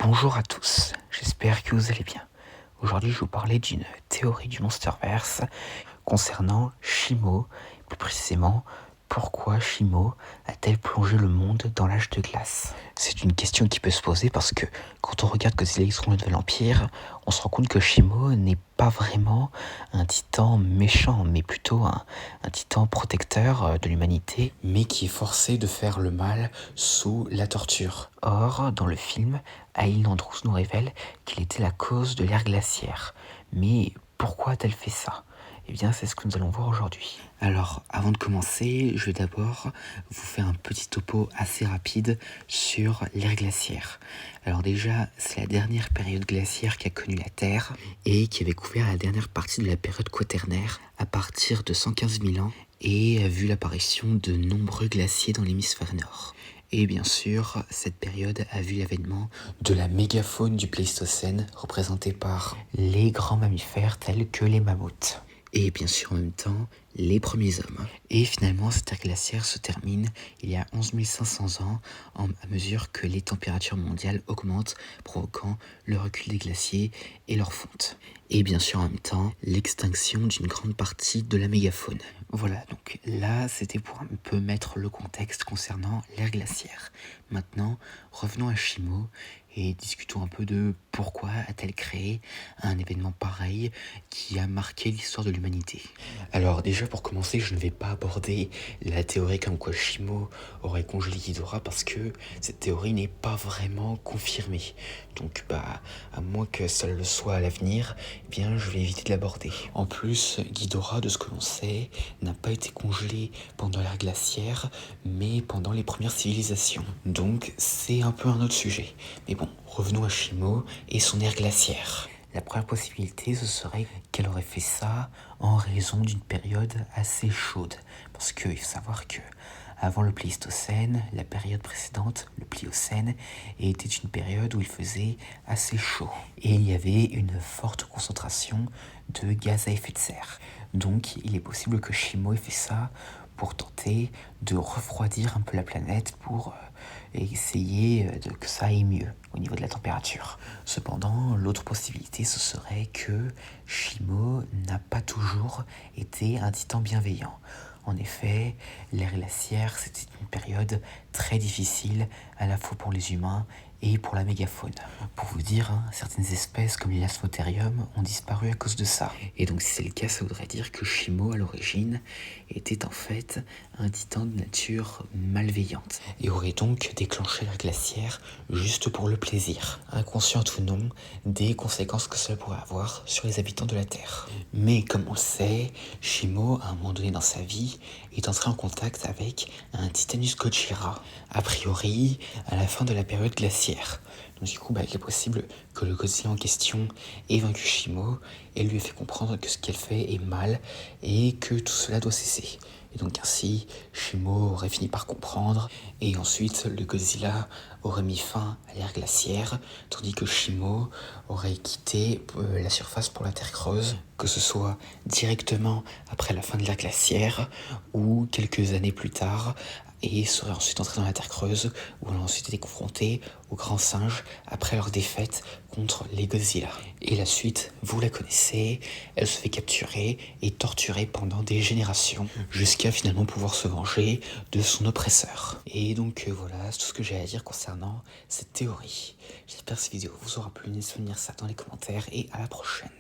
Bonjour à tous, j'espère que vous allez bien. Aujourd'hui, je vais vous parler d'une théorie du Monsterverse concernant Shimo, plus précisément, pourquoi Shimo a-t-elle plongé le monde dans l'âge de glace? C'est une question qui peut se poser parce que quand on regarde Godzilla x Kong le Nouvel Empire, on se rend compte que Shimo n'est pas vraiment un titan méchant, mais plutôt un titan protecteur de l'humanité, mais qui est forcé de faire le mal sous la torture. Or, dans le film, Aileen Andrews nous révèle qu'il était la cause de l'ère glaciaire. Mais pourquoi a-t-elle fait ça? Eh bien, c'est ce que nous allons voir aujourd'hui. Alors, avant de commencer, je vais d'abord vous faire un petit topo assez rapide sur l'ère glaciaire. Alors déjà, c'est la dernière période glaciaire qu'a connue la Terre et qui avait couvert la dernière partie de la période quaternaire à partir de 115 000 ans et a vu l'apparition de nombreux glaciers dans l'hémisphère nord. Et bien sûr, cette période a vu l'avènement de la mégafaune du Pléistocène, représentée par les grands mammifères tels que les mammouths. Et bien sûr, en même temps, les premiers hommes. Et finalement, cette ère glaciaire se termine il y a 11 500 ans, à mesure que les températures mondiales augmentent, provoquant le recul des glaciers et leur fonte. Et bien sûr, en même temps, l'extinction d'une grande partie de la mégafaune. Voilà, donc là, c'était pour un peu mettre le contexte concernant l'ère glaciaire. Maintenant, revenons à Shimo et discutons un peu de pourquoi a-t-elle créé un événement pareil qui a marqué l'histoire de l'humanité. Alors déjà, pour commencer, je ne vais pas aborder la théorie comme quoi Shimo aurait congelé Ghidorah parce que cette théorie n'est pas vraiment confirmée. Donc à moins que ça le soit à l'avenir, eh bien je vais éviter de l'aborder. En plus, Ghidorah, de ce que l'on sait, n'a pas été congelé pendant l'ère glaciaire, mais pendant les premières civilisations. Donc c'est un peu un autre sujet. Mais bon, revenons à Shimo et son ère glaciaire. La première possibilité, ce serait qu'elle aurait fait ça en raison d'une période assez chaude. Parce qu'il faut savoir que avant le Pléistocène, la période précédente, le Pliocène, était une période où il faisait assez chaud. Et il y avait une forte concentration de gaz à effet de serre. Donc il est possible que Shimo ait fait ça pour tenter de refroidir un peu la planète pour essayer que ça aille mieux au niveau de la température. Cependant, l'autre possibilité, ce serait que Shimo n'a pas toujours été un titan bienveillant. En effet, l'ère glaciaire, c'était une période très difficile, à la fois pour les humains et pour la mégafaune. Pour vous dire, certaines espèces comme l'Elasmotherium ont disparu à cause de ça. Et donc si c'est le cas, ça voudrait dire que Shimo, à l'origine, était en fait un titan de nature malveillante et aurait donc déclenché la glaciaire juste pour le plaisir, inconsciente ou non, des conséquences que cela pourrait avoir sur les habitants de la Terre. Mais comme on le sait, Shimo, à un moment donné dans sa vie, est entré en contact avec un Titanus Gojira, a priori à la fin de la période glaciaire. Donc du coup, il est possible que le Godzilla en question ait vaincu Shimo et lui ait fait comprendre que ce qu'elle fait est mal et que tout cela doit cesser. Et donc ainsi, Shimo aurait fini par comprendre, et ensuite le Godzilla aurait mis fin à l'ère glaciaire, tandis que Shimo aurait quitté la surface pour la Terre creuse, que ce soit directement après la fin de l'ère glaciaire ou quelques années plus tard, et serait ensuite entré dans la Terre creuse, où elle a ensuite été confrontée aux grands singes après leur défaite contre les Godzilla. Et la suite, vous la connaissez, elle se fait capturer et torturer pendant des générations, jusqu'à finalement pouvoir se venger de son oppresseur. Et donc voilà, c'est tout ce que j'ai à dire concernant cette théorie. J'espère que cette vidéo vous aura plu, n'hésitez pas à me dire ça dans les commentaires, et à la prochaine.